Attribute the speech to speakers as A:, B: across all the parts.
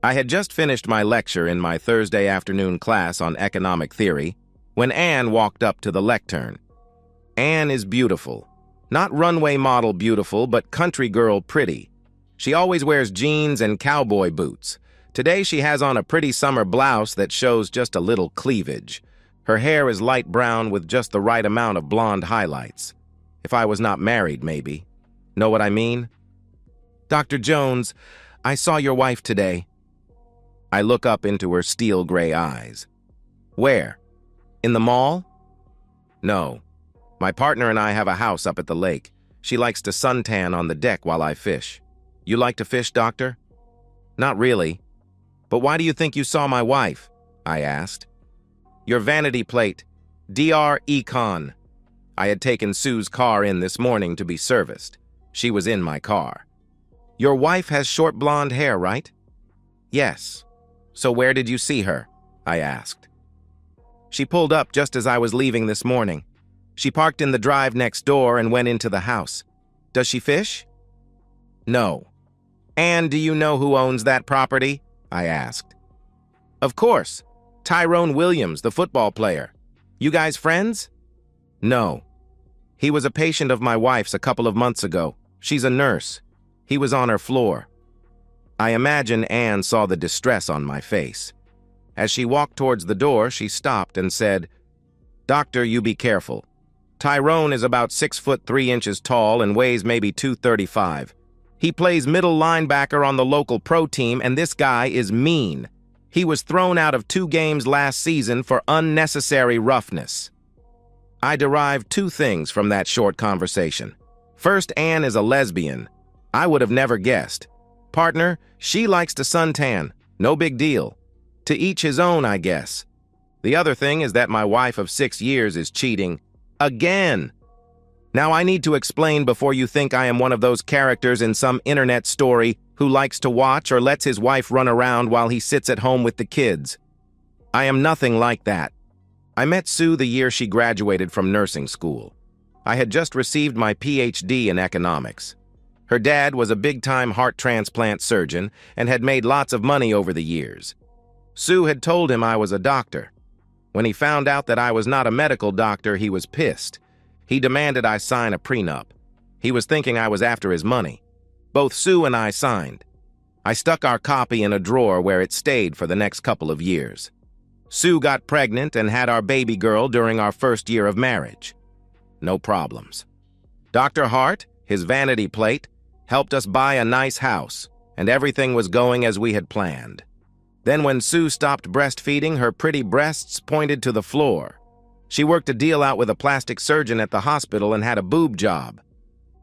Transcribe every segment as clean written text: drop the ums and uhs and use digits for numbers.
A: I had just finished my lecture in my Thursday afternoon class on economic theory when Anne walked up to the lectern. Anne is beautiful. Not runway model beautiful, but country girl pretty. She always wears jeans and cowboy boots. Today she has on a pretty summer blouse that shows just a little cleavage. Her hair is light brown with just the right amount of blonde highlights. If I was not married, maybe. Know what I mean? "Dr. Jones, I saw your wife today." I look up into her steel gray eyes. "Where? In the mall?" "No. My partner and I have a house up at the lake. She likes to suntan on the deck while I fish." "You like to fish, doctor?" "Not really. But why do you think you saw my wife?" I asked. "Your vanity plate, DR Econ." I had taken Sue's car in this morning to be serviced. She was in my car. "Your wife has short blonde hair, right?" "Yes." "So where did you see her?" I asked. "She pulled up just as I was leaving this morning. She parked in the drive next door and went into the house. Does she fish?" "No." "And do you know who owns that property?" I asked. "Of course. Tyrone Williams, the football player. You guys friends?" "No. He was a patient of my wife's a couple of months ago. She's a nurse. He was on her floor." I imagine Anne saw the distress on my face. As she walked towards the door, she stopped and said, "Doctor, you be careful. Tyrone is about 6'3" tall and weighs maybe 235. He plays middle linebacker on the local pro team, and this guy is mean. He was thrown out of 2 games last season for unnecessary roughness." I derived 2 things from that short conversation. First, Anne is a lesbian. I would have never guessed. Partner, she likes to suntan. No big deal. To each his own, I guess. The other thing is that my wife of 6 years is cheating. Again! Now I need to explain before you think I am one of those characters in some internet story who likes to watch or lets his wife run around while he sits at home with the kids. I am nothing like that. I met Sue the year she graduated from nursing school. I had just received my PhD in economics. Her dad was a big-time heart transplant surgeon and had made lots of money over the years. Sue had told him I was a doctor. When he found out that I was not a medical doctor, he was pissed. He demanded I sign a prenup. He was thinking I was after his money. Both Sue and I signed. I stuck our copy in a drawer where it stayed for the next couple of years. Sue got pregnant and had our baby girl during our first year of marriage. No problems. Dr. Hart, his vanity plate, helped us buy a nice house, and everything was going as we had planned. Then when Sue stopped breastfeeding, her pretty breasts pointed to the floor. She worked a deal out with a plastic surgeon at the hospital and had a boob job.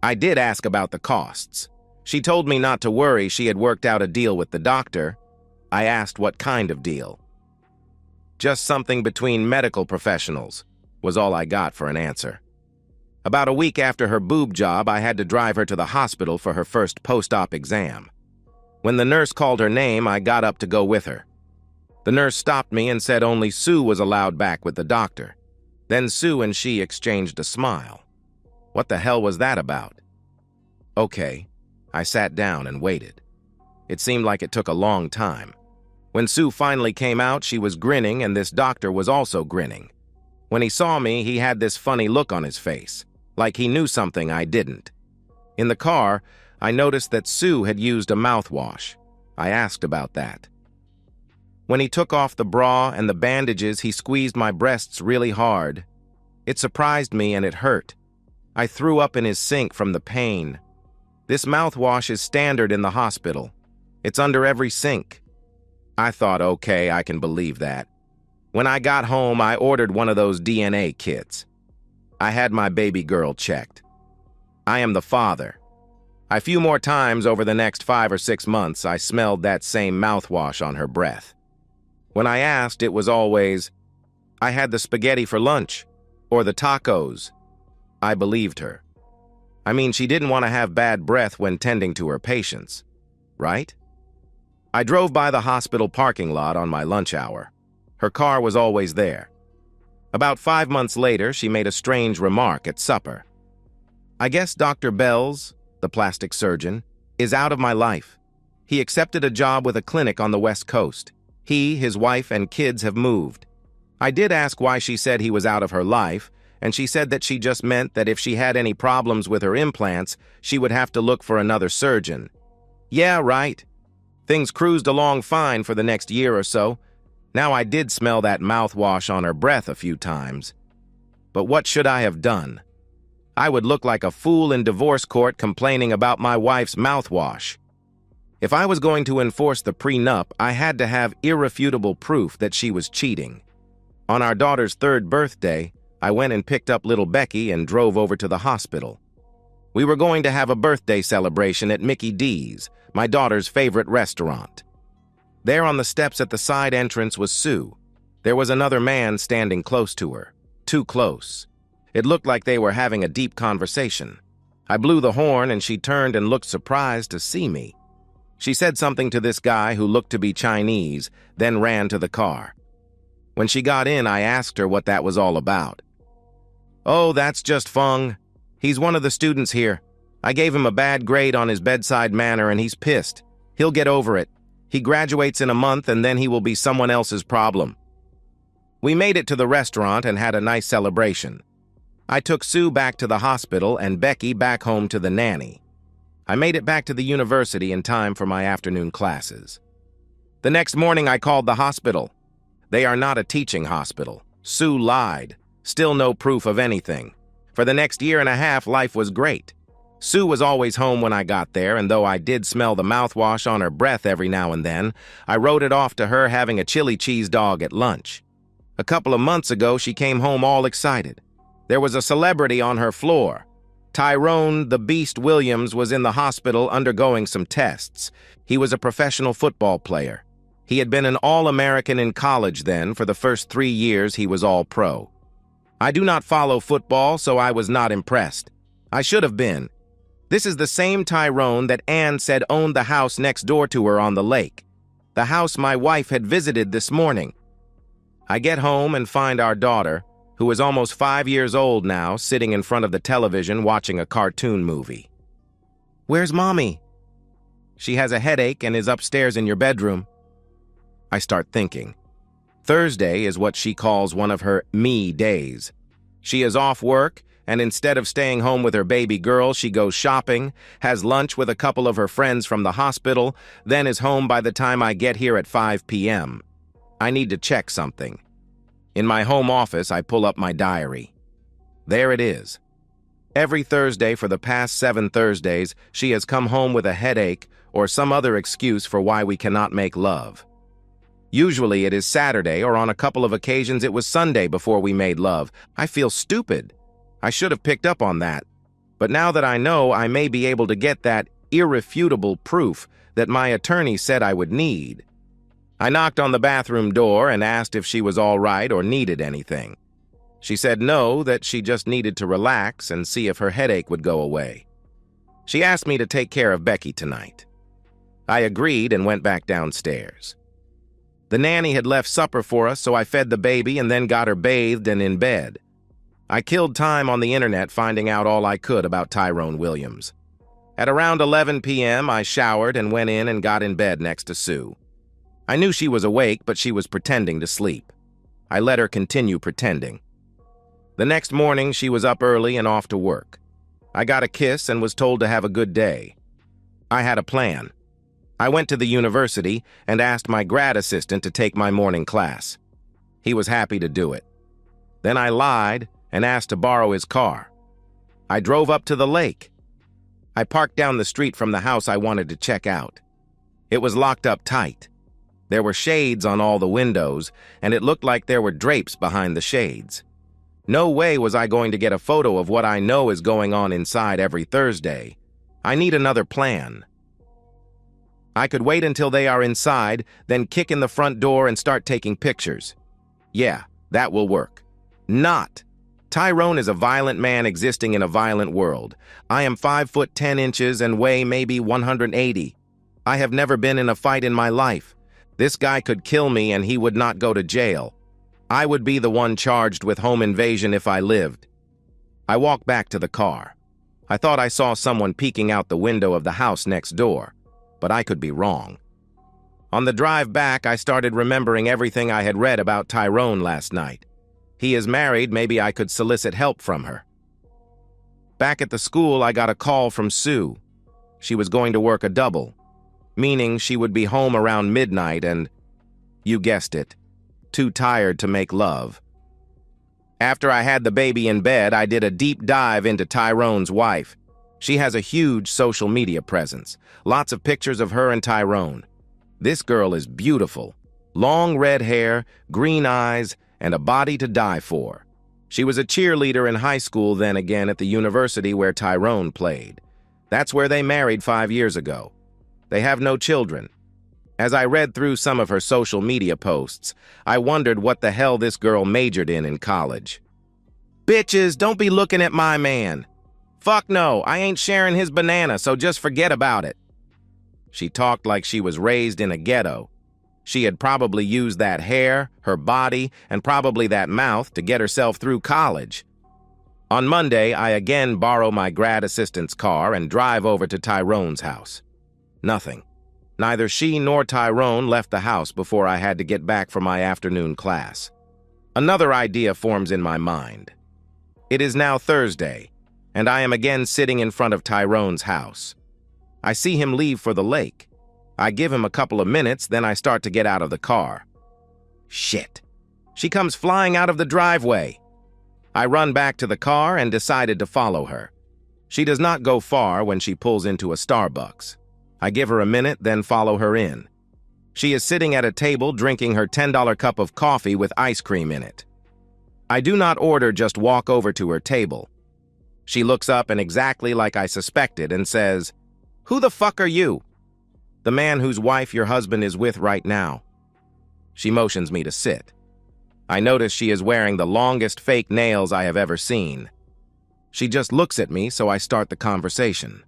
A: I did ask about the costs. She told me not to worry, she had worked out a deal with the doctor. I asked what kind of deal. "Just something between medical professionals," was all I got for an answer. About a week after her boob job, I had to drive her to the hospital for her first post-op exam. When the nurse called her name, I got up to go with her. The nurse stopped me and said only Sue was allowed back with the doctor. Then Sue and she exchanged a smile. What the hell was that about? Okay, I sat down and waited. It seemed like it took a long time. When Sue finally came out, she was grinning, and this doctor was also grinning. When he saw me, he had this funny look on his face, like he knew something I didn't. In the car, I noticed that Sue had used a mouthwash. I asked about that. When he took off the bra and the bandages, he squeezed my breasts really hard. It surprised me and it hurt. I threw up in his sink from the pain. This mouthwash is standard in the hospital. It's under every sink. I thought, okay, I can believe that. When I got home, I ordered one of those DNA kits. I had my baby girl checked. I am the father. A few more times over the next 5 or 6 months, I smelled that same mouthwash on her breath. When I asked, it was always, "I had the spaghetti for lunch," or the tacos. I believed her. I mean, she didn't want to have bad breath when tending to her patients, right? I drove by the hospital parking lot on my lunch hour. Her car was always there. About 5 months later, she made a strange remark at supper. "I guess Dr. Bells, the plastic surgeon, is out of my life. He accepted a job with a clinic on the West Coast. He, his wife, and kids have moved. I did ask why she said he was out of her life, and she said that she just meant that if she had any problems with her implants, she would have to look for another surgeon. Yeah, right. Things cruised along fine for the next year or so. Now I did smell that mouthwash on her breath a few times. But what should I have done? I would look like a fool in divorce court complaining about my wife's mouthwash. If I was going to enforce the prenup, I had to have irrefutable proof that she was cheating. On our daughter's 3rd birthday, I went and picked up little Becky and drove over to the hospital. We were going to have a birthday celebration at Mickey D's, my daughter's favorite restaurant. There on the steps at the side entrance was Sue. There was another man standing close to her. Too close. It looked like they were having a deep conversation. I blew the horn and she turned and looked surprised to see me. She said something to this guy who looked to be Chinese, then ran to the car. When she got in, I asked her what that was all about. "Oh, that's just Feng. He's one of the students here. I gave him a bad grade on his bedside manner and he's pissed. He'll get over it. He graduates in a month and then he will be someone else's problem." We made it to the restaurant and had a nice celebration. I took Sue back to the hospital and Becky back home to the nanny. I made it back to the university in time for my afternoon classes. The next morning I called the hospital. They are not a teaching hospital. Sue lied. Still no proof of anything. For the next year and a half, life was great. Sue was always home when I got there, and though I did smell the mouthwash on her breath every now and then, I wrote it off to her having a chili cheese dog at lunch. A couple of months ago, she came home all excited. There was a celebrity on her floor. Tyrone the Beast Williams was in the hospital undergoing some tests. He was a professional football player. He had been an All-American in college then. For the first 3 years, he was All-Pro. I do not follow football, so I was not impressed. I should have been. This is the same Tyrone that Anne said owned the house next door to her on the lake. The house my wife had visited this morning. I get home and find our daughter, who is almost 5 years old now, sitting in front of the television watching a cartoon movie. "Where's Mommy?" "She has a headache and is upstairs in your bedroom." I start thinking. Thursday is what she calls one of her me days. She is off work, and instead of staying home with her baby girl, she goes shopping, has lunch with a couple of her friends from the hospital, then is home by the time I get here at 5 p.m. I need to check something. In my home office, I pull up my diary. There it is. Every Thursday for the past 7 Thursdays, she has come home with a headache or some other excuse for why we cannot make love. Usually it is Saturday, or on a couple of occasions it was Sunday before we made love. I feel stupid. I should have picked up on that. But now that I know, I may be able to get that irrefutable proof that my attorney said I would need. I knocked on the bathroom door and asked if she was all right or needed anything. She said no, that she just needed to relax and see if her headache would go away. She asked me to take care of Becky tonight. I agreed and went back downstairs. The nanny had left supper for us, so I fed the baby and then got her bathed and in bed. I killed time on the internet finding out all I could about Tyrone Williams. At around 11 p.m., I showered and went in and got in bed next to Sue. I knew she was awake, but she was pretending to sleep. I let her continue pretending. The next morning, she was up early and off to work. I got a kiss and was told to have a good day. I had a plan. I went to the university and asked my grad assistant to take my morning class. He was happy to do it. Then I lied and asked to borrow his car. I drove up to the lake. I parked down the street from the house I wanted to check out. It was locked up tight. There were shades on all the windows, and it looked like there were drapes behind the shades. No way was I going to get a photo of what I know is going on inside every Thursday. I need another plan. I could wait until they are inside, then kick in the front door and start taking pictures. Yeah, that will work. Not. Tyrone is a violent man existing in a violent world. I am 5'10" and weigh maybe 180. I have never been in a fight in my life. This guy could kill me and he would not go to jail. I would be the one charged with home invasion if I lived. I walked back to the car. I thought I saw someone peeking out the window of the house next door. but I could be wrong. On the drive back, I started remembering everything I had read about Tyrone last night. He is married, maybe I could solicit help from her. Back at the school, I got a call from Sue. She was going to work a double, meaning she would be home around midnight and, you guessed it, too tired to make love. After I had the baby in bed, I did a deep dive into Tyrone's wife. She has a huge social media presence, lots of pictures of her and Tyrone. This girl is beautiful. Long red hair, green eyes, and a body to die for. She was a cheerleader in high school, then again at the university where Tyrone played. That's where they married 5 years ago. They have no children. As I read through some of her social media posts, I wondered what the hell this girl majored in college. Bitches, don't be looking at my man. Fuck no, I ain't sharing his banana, so just forget about it. She talked like she was raised in a ghetto. She had probably used that hair, her body, and probably that mouth to get herself through college. On Monday, I again borrow my grad assistant's car and drive over to Tyrone's house. Nothing. Neither she nor Tyrone left the house before I had to get back for my afternoon class. Another idea forms in my mind. It is now Thursday, and I am again sitting in front of Tyrone's house. I see him leave for the lake. I give him a couple of minutes, then I start to get out of the car. Shit. She comes flying out of the driveway. I run back to the car and decided to follow her. She does not go far when she pulls into a Starbucks. I give her a minute, then follow her in. She is sitting at a table drinking her $10 cup of coffee with ice cream in it. I do not order, just walk over to her table. She looks up and exactly like I suspected and says, "Who the fuck are you?" "The man whose wife your husband is with right now." She motions me to sit. I notice she is wearing the longest fake nails I have ever seen. She just looks at me, so I start the conversation.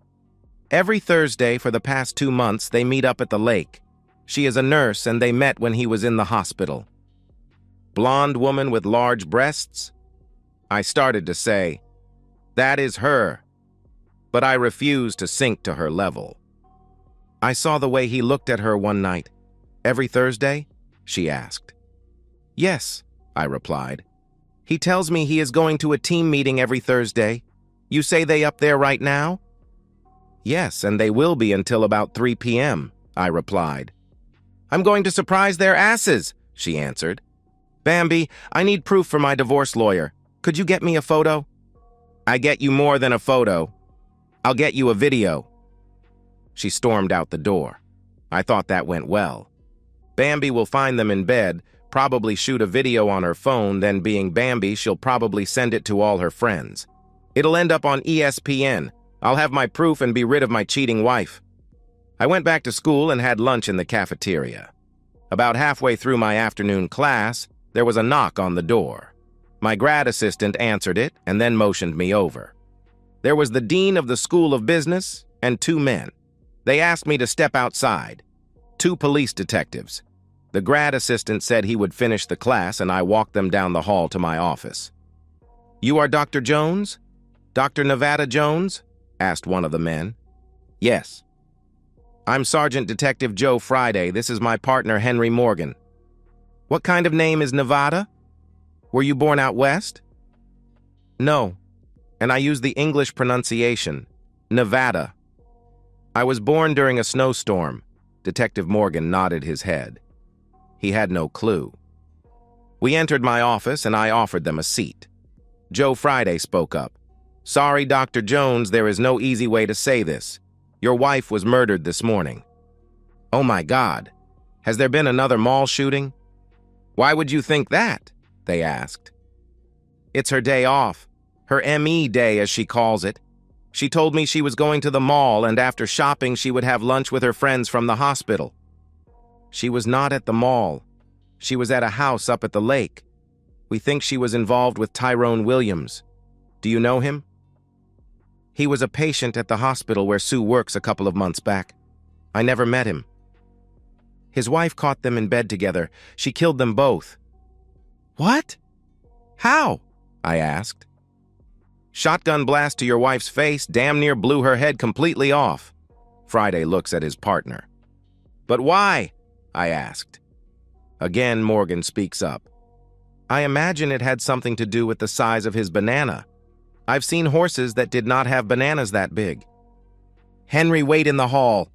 A: Every Thursday for the past 2 months, they meet up at the lake. She is a nurse, and they met when he was in the hospital. Blonde woman with large breasts? I started to say, that is her, but I refused to sink to her level. I saw the way he looked at her one night. Every Thursday? She asked. Yes, I replied. He tells me he is going to a team meeting every Thursday. You say they up there right now? Yes, and they will be until about 3 p.m., I replied. I'm going to surprise their asses, she answered. Bambi, I need proof for my divorce lawyer. Could you get me a photo? I get you more than a photo. I'll get you a video. She stormed out the door. I thought that went well. Bambi will find them in bed, probably shoot a video on her phone, then being Bambi, she'll probably send it to all her friends. It'll end up on ESPN. I'll have my proof and be rid of my cheating wife. I went back to school and had lunch in the cafeteria. About halfway through my afternoon class, there was a knock on the door. My grad assistant answered it and then motioned me over. There was the dean of the School of Business and 2 men. They asked me to step outside. 2 police detectives. The grad assistant said he would finish the class, and I walked them down the hall to my office. You are Dr. Jones? Dr. Nevada Jones? Asked one of the men. Yes. I'm Sergeant Detective Joe Friday. This is my partner, Henry Morgan. What kind of name is Nevada? Were you born out west? No, and I use the English pronunciation, Nevada. I was born during a snowstorm. Detective Morgan nodded his head. He had no clue. We entered my office and I offered them a seat. Joe Friday spoke up. Sorry, Dr. Jones, there is no easy way to say this. Your wife was murdered this morning. Oh my God, has there been another mall shooting? Why would you think that? They asked. It's her day off, her ME day as she calls it. She told me she was going to the mall and after shopping she would have lunch with her friends from the hospital. She was not at the mall. She was at a house up at the lake. We think she was involved with Tyrone Williams. Do you know him? He was a patient at the hospital where Sue works a couple of months back. I never met him. His wife caught them in bed together. She killed them both. What? How? I asked. Shotgun blast to your wife's face damn near blew her head completely off. Friday looks at his partner. "But why?" I asked. Again, Morgan speaks up. "I imagine it had something to do with the size of his banana. I've seen horses that did not have bananas that big." "Henry, wait in the hall."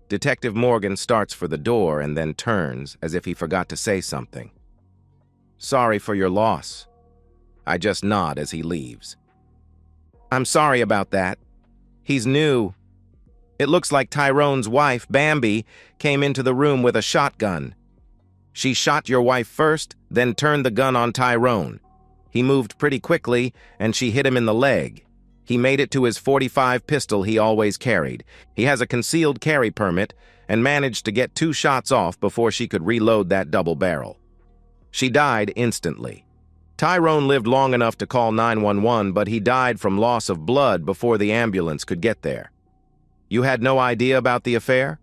A: Detective Morgan starts for the door and then turns as if he forgot to say something. "Sorry for your loss." I just nod as he leaves. "I'm sorry about that. He's new. It looks like Tyrone's wife, Bambi, came into the room with a shotgun. She shot your wife first, then turned the gun on Tyrone. He moved pretty quickly, and she hit him in the leg. He made it to his .45 pistol he always carried. He has a concealed carry permit and managed to get 2 shots off before she could reload that double barrel. She died instantly. Tyrone lived long enough to call 911, but he died from loss of blood before the ambulance could get there. You had no idea about the affair?"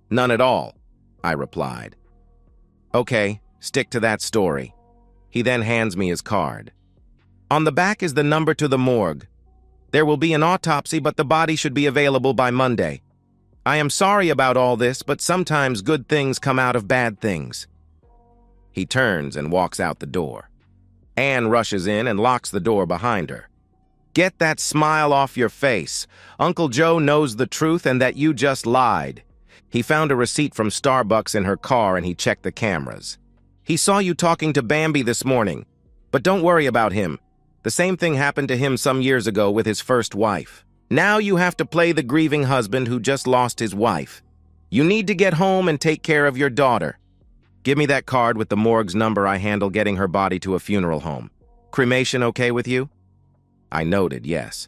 A: "None at all," I replied. "Okay, stick to that story." He then hands me his card. "On the back is the number to the morgue. There will be an autopsy, but the body should be available by Monday. I am sorry about all this, but sometimes good things come out of bad things." He turns and walks out the door. Anne rushes in and locks the door behind her. "Get that smile off your face. Uncle Joe knows the truth and that you just lied. He found a receipt from Starbucks in her car and he checked the cameras. He saw you talking to Bambi this morning. But don't worry about him. The same thing happened to him some years ago with his first wife. Now you have to play the grieving husband who just lost his wife. You need to get home and take care of your daughter. Give me that card with the morgue's number. I handle getting her body to a funeral home. Cremation okay with you?" I noted yes.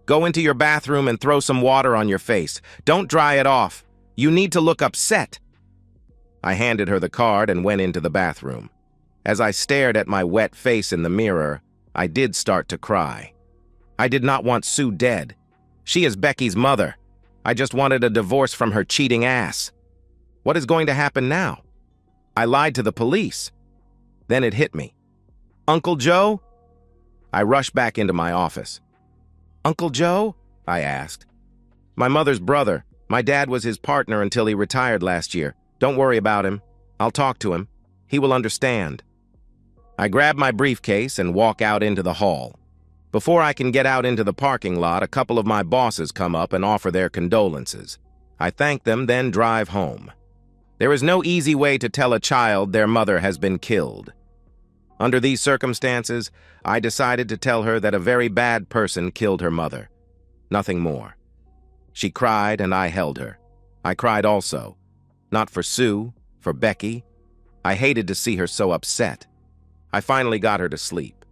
A: "Go into your bathroom and throw some water on your face. Don't dry it off. You need to look upset." I handed her the card and went into the bathroom. As I stared at my wet face in the mirror, I did start to cry. I did not want Sue dead. She is Becky's mother. I just wanted a divorce from her cheating ass. What is going to happen now? I lied to the police. Then it hit me. "Uncle Joe?" I rushed back into my office. "Uncle Joe?" I asked. "My mother's brother. My dad was his partner until he retired last year. Don't worry about him. I'll talk to him. He will understand." I grab my briefcase and walk out into the hall. Before I can get out into the parking lot, a couple of my bosses come up and offer their condolences. I thank them, then drive home. There is no easy way to tell a child their mother has been killed. Under these circumstances, I decided to tell her that a very bad person killed her mother. Nothing more. She cried and I held her. I cried also. Not for Sue, for Becky. I hated to see her so upset. I finally got her to sleep.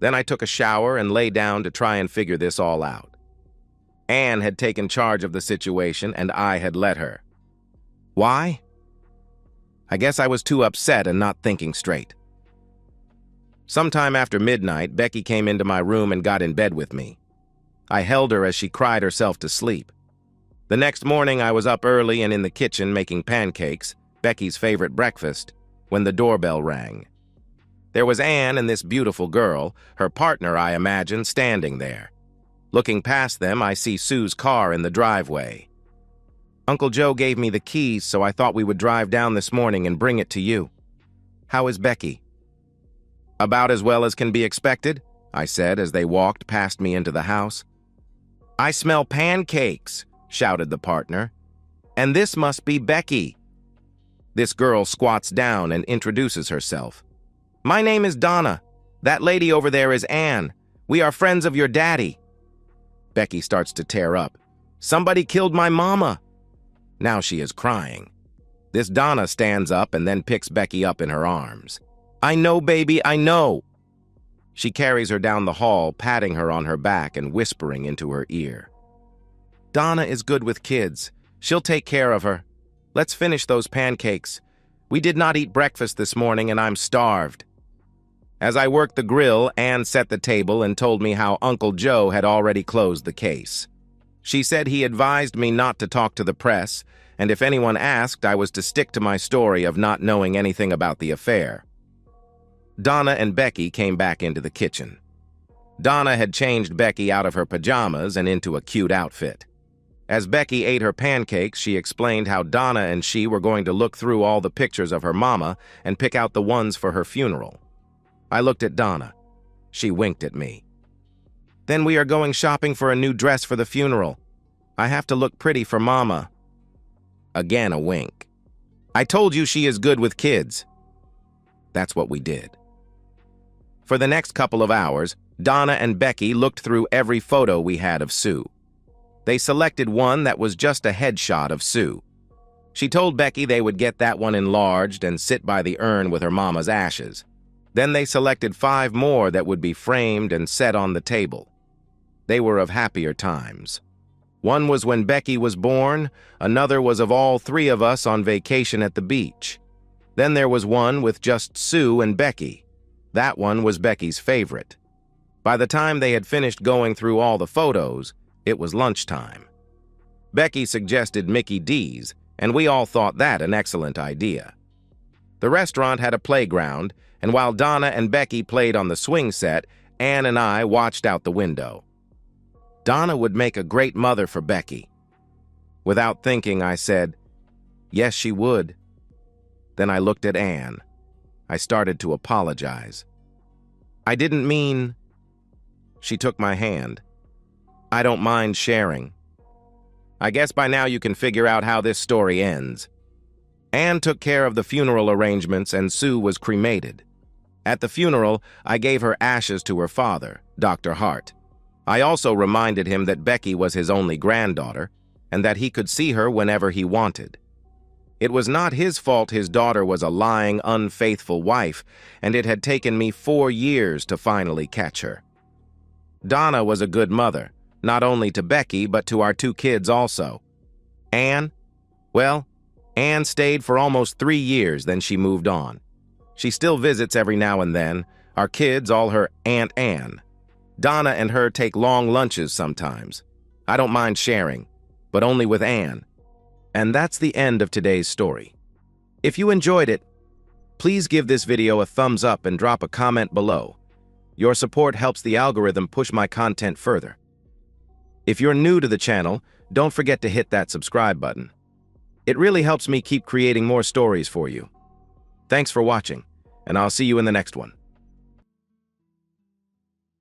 A: Then I took a shower and lay down to try and figure this all out. Anne had taken charge of the situation and I had let her. Why? I guess I was too upset and not thinking straight. Sometime after midnight, Becky came into my room and got in bed with me. I held her as she cried herself to sleep. The next morning, I was up early and in the kitchen making pancakes, Becky's favorite breakfast, when the doorbell rang. There was Anne and this beautiful girl, her partner, I imagine, standing there. Looking past them, I see Sue's car in the driveway. Uncle Joe gave me the keys, so I thought we would drive down this morning and bring it to you. How is Becky? About as well as can be expected, I said as they walked past me into the house. I smell pancakes, shouted the partner. And this must be Becky. This girl squats down and introduces herself. My name is Donna. That lady over there is Anne. We are friends of your daddy. Becky starts to tear up. Somebody killed my mama. Now she is crying. This Donna stands up and then picks Becky up in her arms. I know, baby, I know. She carries her down the hall, patting her on her back and whispering into her ear. Donna is good with kids. She'll take care of her. Let's finish those pancakes. We did not eat breakfast this morning and I'm starved. As I worked the grill, Anne set the table and told me how Uncle Joe had already closed the case. She said he advised me not to talk to the press, and if anyone asked, I was to stick to my story of not knowing anything about the affair. Donna and Becky came back into the kitchen. Donna had changed Becky out of her pajamas and into a cute outfit. As Becky ate her pancakes, she explained how Donna and she were going to look through all the pictures of her mama and pick out the ones for her funeral. I looked at Donna. She winked at me. Then we are going shopping for a new dress for the funeral. I have to look pretty for mama. Again, a wink. I told you she is good with kids. That's what we did. For the next couple of hours, Donna and Becky looked through every photo we had of Sue. They selected one that was just a headshot of Sue. She told Becky they would get that one enlarged and sit by the urn with her mama's ashes. Then they selected 5 more that would be framed and set on the table. They were of happier times. One was when Becky was born, another was of all 3 of us on vacation at the beach. Then there was one with just Sue and Becky. That one was Becky's favorite. By the time they had finished going through all the photos, it was lunchtime. Becky suggested Mickey D's, and we all thought that an excellent idea. The restaurant had a playground, and while Donna and Becky played on the swing set, Ann and I watched out the window. Donna would make a great mother for Becky. Without thinking, I said, "Yes, she would." Then I looked at Ann. I started to apologize. "I didn't mean..." She took my hand. "I don't mind sharing." I guess by now you can figure out how this story ends. Ann took care of the funeral arrangements and Sue was cremated. At the funeral, I gave her ashes to her father, Dr. Hart. I also reminded him that Becky was his only granddaughter and that he could see her whenever he wanted. It was not his fault his daughter was a lying, unfaithful wife, and it had taken me 4 years to finally catch her. Donna was a good mother, not only to Becky, but to our 2 kids also. Ann? Well, Ann stayed for almost 3 years, then she moved on. She still visits every now and then. Our kids, all her Aunt Ann. Donna and her take long lunches sometimes. I don't mind sharing, but only with Ann. And that's the end of today's story. If you enjoyed it, please give this video a thumbs up and drop a comment below. Your support helps the algorithm push my content further. If you're new to the channel, don't forget to hit that subscribe button. It really helps me keep creating more stories for you. Thanks for watching, and I'll see you in the next one.